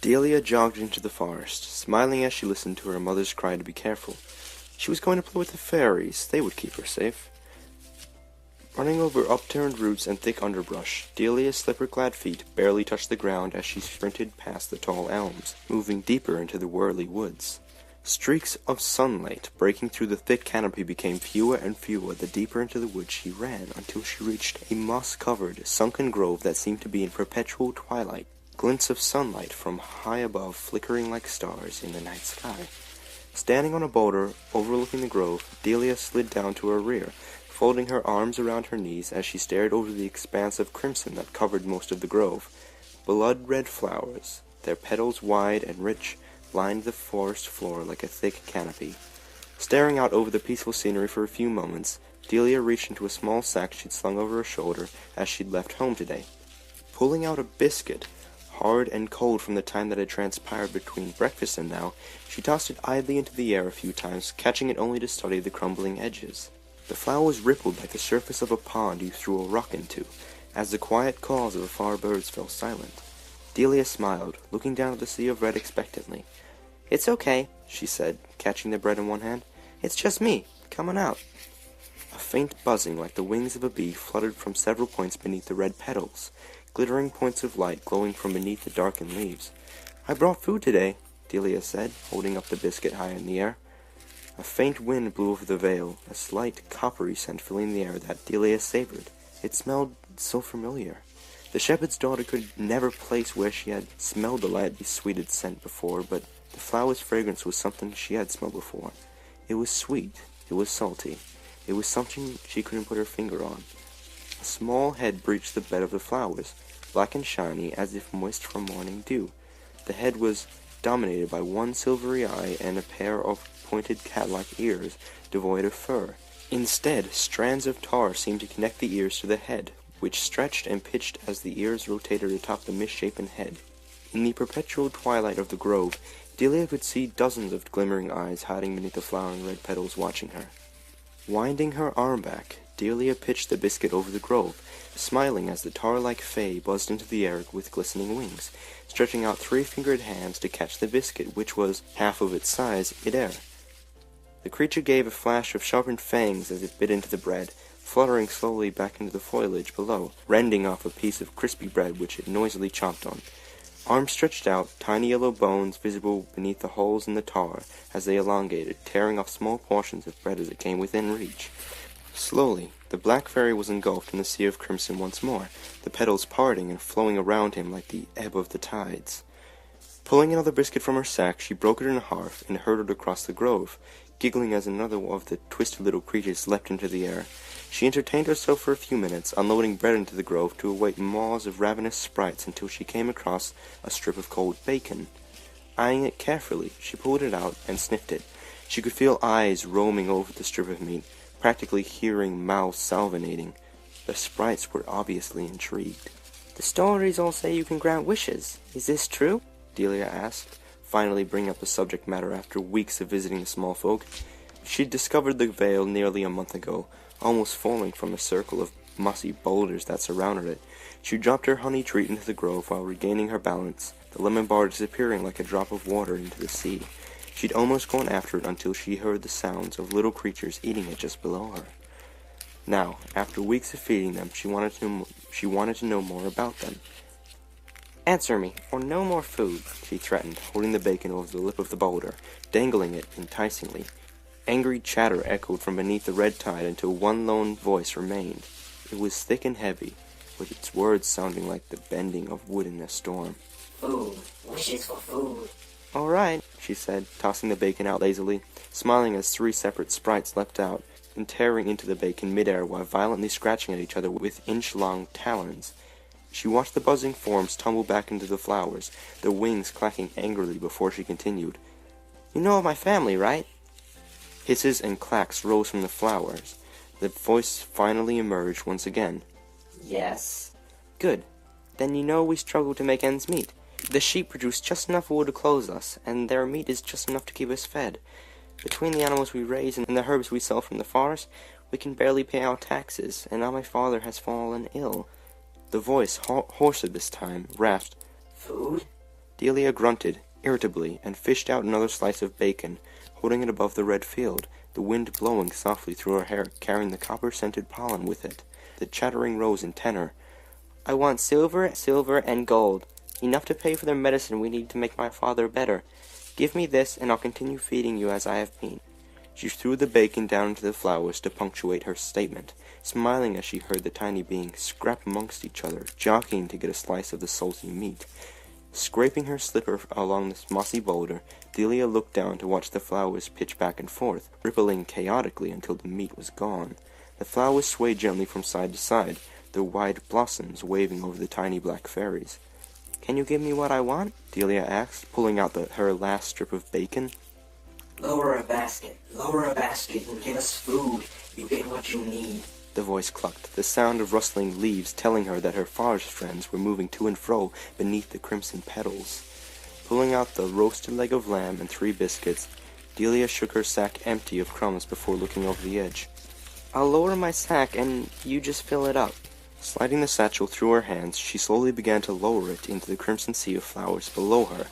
Delia jogged into the forest, smiling as she listened to her mother's cry to be careful. She was going to play with the fairies. They would keep her safe. Running over upturned roots and thick underbrush, Delia's slipper-clad feet barely touched the ground as she sprinted past the tall elms, moving deeper into the whirly woods. Streaks of sunlight breaking through the thick canopy became fewer and fewer the deeper into the woods she ran, until she reached a moss-covered, sunken grove that seemed to be in perpetual twilight, glints of sunlight from high above flickering like stars in the night sky. Standing on a boulder overlooking the grove, Delia slid down to her rear, folding her arms around her knees as she stared over the expanse of crimson that covered most of the grove. Blood-red flowers, their petals wide and rich, lined the forest floor like a thick canopy. Staring out over the peaceful scenery for a few moments, Delia reached into a small sack she'd slung over her shoulder as she'd left home today. Pulling out a biscuit, hard and cold from the time that had transpired between breakfast and now, she tossed it idly into the air a few times, catching it only to study the crumbling edges. The flowers rippled like the surface of a pond you threw a rock into, as the quiet calls of the far birds fell silent. Delia smiled, looking down at the sea of red expectantly. "It's okay," she said, catching the bread in one hand. "It's just me. Come on out." A faint buzzing like the wings of a bee fluttered from several points beneath the red petals, glittering points of light glowing from beneath the darkened leaves. "I brought food today," Delia said, holding up the biscuit high in the air. A faint wind blew over the vale, a slight coppery scent filling the air that Delia savored. It smelled so familiar. The shepherd's daughter could never place where she had smelled the lightly sweeted scent before, but the flower's fragrance was something she had smelled before. It was sweet. It was salty. It was something she couldn't put her finger on. A small head breached the bed of the flowers, black and shiny as if moist from morning dew. The head was dominated by one silvery eye and a pair of pointed cat-like ears, devoid of fur. Instead, strands of tar seemed to connect the ears to the head, which stretched and pitched as the ears rotated atop the misshapen head. In the perpetual twilight of the grove, Delia could see dozens of glimmering eyes hiding beneath the flowering red petals watching her. Winding her arm back, Delia pitched the biscuit over the grove, smiling as the tar-like fay buzzed into the air with glistening wings, stretching out 3-fingered hands to catch the biscuit, which was half of its size, mid-air. The creature gave a flash of sharpened fangs as it bit into the bread, fluttering slowly back into the foliage below, rending off a piece of crispy bread which it noisily chomped on. Arms stretched out, tiny yellow bones visible beneath the holes in the tar as they elongated, tearing off small portions of bread as it came within reach. Slowly, the black fairy was engulfed in the sea of crimson once more, the petals parting and flowing around him like the ebb of the tides. Pulling another biscuit from her sack, she broke it in half and hurtled across the grove, giggling as another of the twisted little creatures leapt into the air. She entertained herself for a few minutes, unloading bread into the grove to await maws of ravenous sprites until she came across a strip of cold bacon. Eyeing it carefully, she pulled it out and sniffed it. She could feel eyes roaming over the strip of meat, practically hearing mouths salivating. The sprites were obviously intrigued. "The stories all say you can grant wishes. Is this true?" Delia asked, finally bringing up the subject matter after weeks of visiting the small folk. She'd discovered the vale nearly a month ago, almost falling from a circle of mossy boulders that surrounded it. She dropped her honey treat into the grove while regaining her balance, the lemon bar disappearing like a drop of water into the sea. She'd almost gone after it until she heard the sounds of little creatures eating it just below her. Now, after weeks of feeding them, she wanted to know more about them. "Answer me, or no more food," she threatened, holding the bacon over the lip of the boulder, dangling it enticingly. Angry chatter echoed from beneath the red tide until one lone voice remained. It was thick and heavy, with its words sounding like the bending of wood in a storm. "Food. Wishes for food." "All right," she said, tossing the bacon out lazily, smiling as 3 separate sprites leapt out and tearing into the bacon midair while violently scratching at each other with inch-long talons. She watched the buzzing forms tumble back into the flowers, their wings clacking angrily before she continued. "You know of my family, right?" Hisses and clacks rose from the flowers. The voice finally emerged once again. "Yes." "Good. Then you know we struggle to make ends meet. The sheep produce just enough wool to clothe us, and their meat is just enough to keep us fed. Between the animals we raise and the herbs we sell from the forest, we can barely pay our taxes, and now my father has fallen ill." The voice, hoarser this time, rasped, "Food? Delia grunted, irritably, and fished out another slice of bacon, holding it above the red field, the wind blowing softly through her hair, carrying the copper-scented pollen with it. The chattering rose in tenor. "I want silver, and gold. Enough to pay for the medicine we need to make my father better. Give me this, and I'll continue feeding you as I have been." She threw the bacon down into the flowers to punctuate her statement, smiling as she heard the tiny beings scrap amongst each other, jockeying to get a slice of the salty meat. Scraping her slipper along the mossy boulder, Delia looked down to watch the flowers pitch back and forth, rippling chaotically until the meat was gone. The flowers swayed gently from side to side, their wide blossoms waving over the tiny black fairies. "Can you give me what I want?" Delia asked, pulling out her last strip of bacon. Lower a basket, and give us food. You get what you need," the voice clucked, the sound of rustling leaves telling her that her forest friends were moving to and fro beneath the crimson petals. Pulling out the roasted leg of lamb and 3 biscuits, Delia shook her sack empty of crumbs before looking over the edge. "I'll lower my sack, and you just fill it up." Sliding the satchel through her hands, she slowly began to lower it into the crimson sea of flowers below her.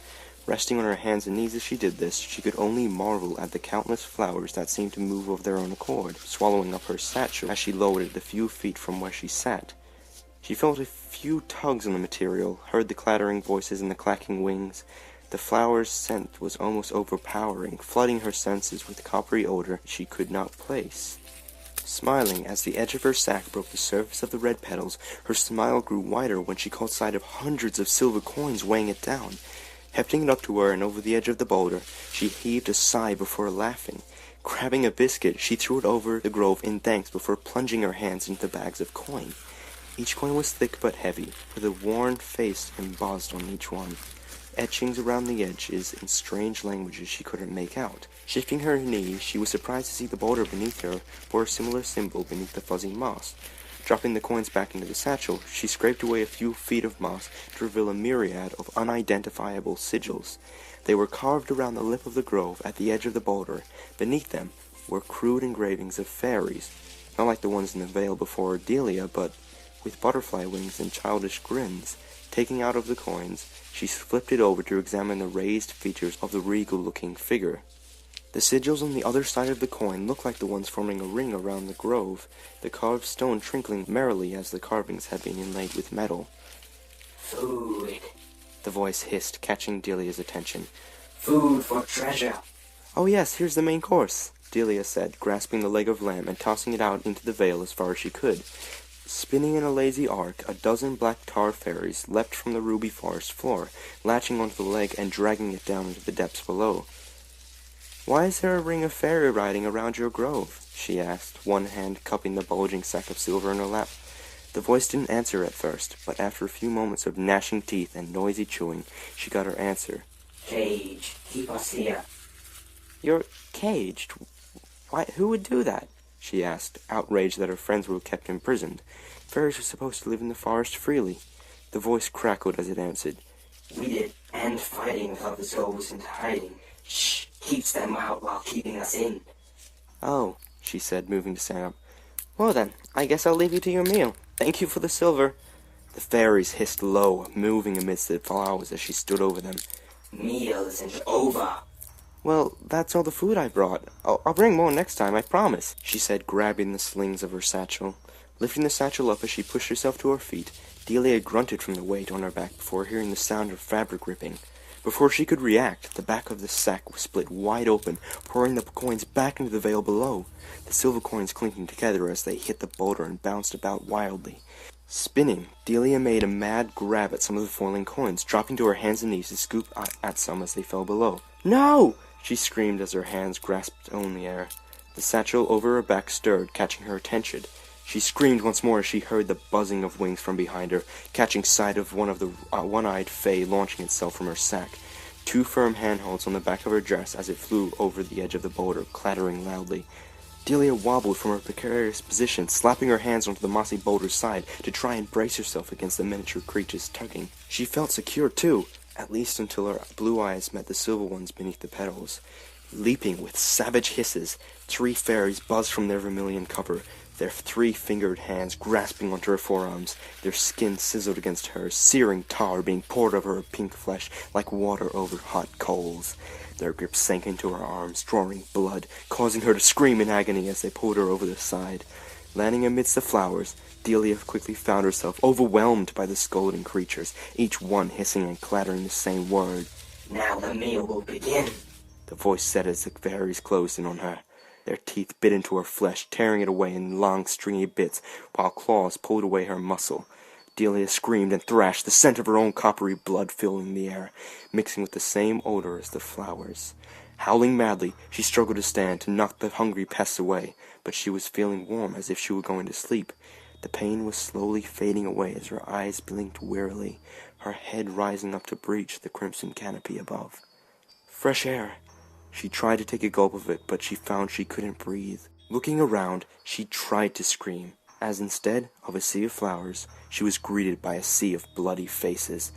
Resting on her hands and knees as she did this, she could only marvel at the countless flowers that seemed to move of their own accord, swallowing up her satchel as she lowered it a few feet from where she sat. She felt a few tugs on the material, heard the clattering voices and the clacking wings. The flower's scent was almost overpowering, flooding her senses with coppery odor she could not place. Smiling as the edge of her sack broke the surface of the red petals, her smile grew wider when she caught sight of hundreds of silver coins weighing it down. Hefting it up to her and over the edge of the boulder, she heaved a sigh before laughing. Grabbing a biscuit, she threw it over the grove in thanks before plunging her hands into the bags of coin. Each coin was thick but heavy, with a worn face embossed on each one. Etchings around the edges in strange languages she couldn't make out. Shifting her knees, she was surprised to see the boulder beneath her bore a similar symbol beneath the fuzzy moss. Dropping the coins back into the satchel, she scraped away a few feet of moss to reveal a myriad of unidentifiable sigils. They were carved around the lip of the grove at the edge of the boulder. Beneath them were crude engravings of fairies, not like the ones in the vale before Delia, but with butterfly wings and childish grins. Taking out of the coins, she flipped it over to examine the raised features of the regal-looking figure. The sigils on the other side of the coin looked like the ones forming a ring around the grove, the carved stone twinkling merrily as the carvings had been inlaid with metal. "Food," the voice hissed, catching Delia's attention. "Food for treasure." "Oh yes, here's the main course," Delia said, grasping the leg of lamb and tossing it out into the vale as far as she could. Spinning in a lazy arc, a dozen black tar fairies leapt from the ruby forest floor, latching onto the leg and dragging it down into the depths below. "Why is there a ring of fairy riding around your grove?" she asked, one hand cupping the bulging sack of silver in her lap. The voice didn't answer at first, but after a few moments of gnashing teeth and noisy chewing, she got her answer. "Cage, keep us here." "You're caged? Why, who would do that?" she asked, outraged that her friends were kept imprisoned. Fairies were supposed to live in the forest freely. The voice crackled as it answered. "We did, and fighting with others goes into hiding. Shh, keeps them out while keeping us in." "Oh," she said, moving to stand up. "Well then, I guess I'll leave you to your meal. Thank you for the silver." The fairies hissed low, moving amidst the flowers as she stood over them. "Meal isn't over." "Well, that's all the food I brought. I'll bring more next time, I promise," she said, grabbing the slings of her satchel. Lifting the satchel up as she pushed herself to her feet, Delia grunted from the weight on her back before hearing the sound of fabric ripping. Before she could react, the back of the sack was split wide open, pouring the coins back into the vale below, the silver coins clinking together as they hit the boulder and bounced about wildly. Spinning, Delia made a mad grab at some of the falling coins, dropping to her hands and knees to scoop at some as they fell below. "No!" she screamed as her hands grasped on the air. The satchel over her back stirred, catching her attention. She screamed once more as she heard the buzzing of wings from behind her, catching sight of one of the one-eyed fae launching itself from her sack. 2 firm handholds on the back of her dress as it flew over the edge of the boulder, clattering loudly. Delia wobbled from her precarious position, slapping her hands onto the mossy boulder's side to try and brace herself against the miniature creature's tugging. She felt secure, too, at least until her blue eyes met the silver ones beneath the petals. Leaping with savage hisses, 3 fairies buzzed from their vermilion cover, their three-fingered hands grasping onto her forearms, their skin sizzled against hers, searing tar being poured over her pink flesh like water over hot coals. Their grip sank into her arms, drawing blood, causing her to scream in agony as they pulled her over the side. Landing amidst the flowers, Delia quickly found herself overwhelmed by the scolding creatures, each one hissing and clattering the same word. Now the meal will begin, the voice said as the fairies closed in on her. Their teeth bit into her flesh, tearing it away in long, stringy bits, while claws pulled away her muscle. Delia screamed and thrashed, the scent of her own coppery blood filling the air, mixing with the same odor as the flowers. Howling madly, she struggled to stand, to knock the hungry pests away, but she was feeling warm as if she were going to sleep. The pain was slowly fading away as her eyes blinked wearily, her head rising up to breach the crimson canopy above. Fresh air! She tried to take a gulp of it, but she found she couldn't breathe. Looking around, she tried to scream, as instead of a sea of flowers, she was greeted by a sea of bloody faces.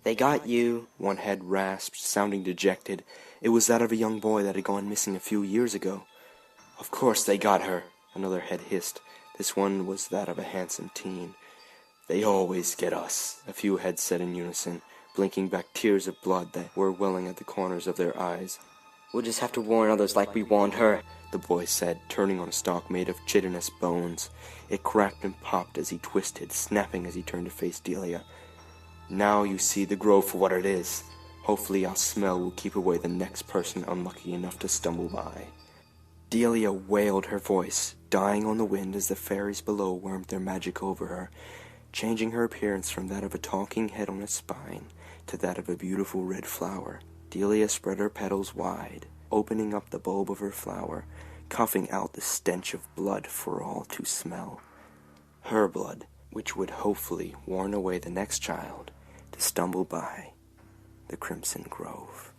"They got you," one head rasped, sounding dejected. It was that of a young boy that had gone missing a few years ago. "Of course they got her," another head hissed. This one was that of a handsome teen. "They always get us," a few heads said in unison, blinking back tears of blood that were welling at the corners of their eyes. "We'll just have to warn others like we warned her," the boy said, turning on a stalk made of chitinous bones. It cracked and popped as he twisted, snapping as he turned to face Delia. "Now you see the grove for what it is. Hopefully our smell will keep away the next person unlucky enough to stumble by." Delia wailed her voice, dying on the wind as the fairies below wormed their magic over her, changing her appearance from that of a talking head on a spine to that of a beautiful red flower. Delia spread her petals wide, opening up the bulb of her flower, coughing out the stench of blood for all to smell. Her blood, which would hopefully warn away the next child to stumble by the crimson grove.